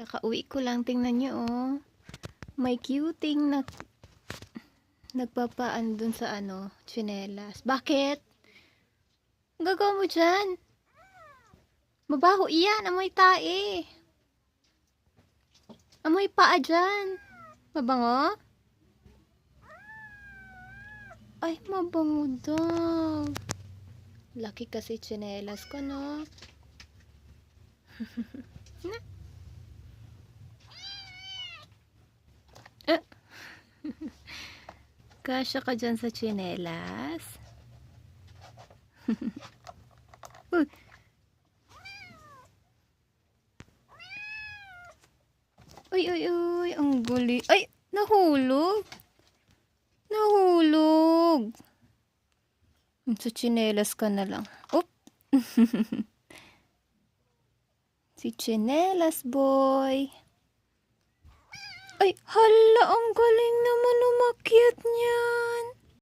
Kakauwi ko lang, tingnan nyo oh. May cuting na nagpapaan dun sa tsinelas. Bakit? Ang gagawa mo dyan? Mabaho iyan, amoy tae. Amoy paa dyan. Mabango? Ay, mabango daw. Laki kasi tsinelas ko, no? Kasya ka dyan sa tsinelas? Uy! Uy, uy, uy! Ang guli. Ay! Nahulog! Nahulog! Sa tsinelas ka na lang. Oop! Si tsinelas boy. Ay! Hala! Ang galing naman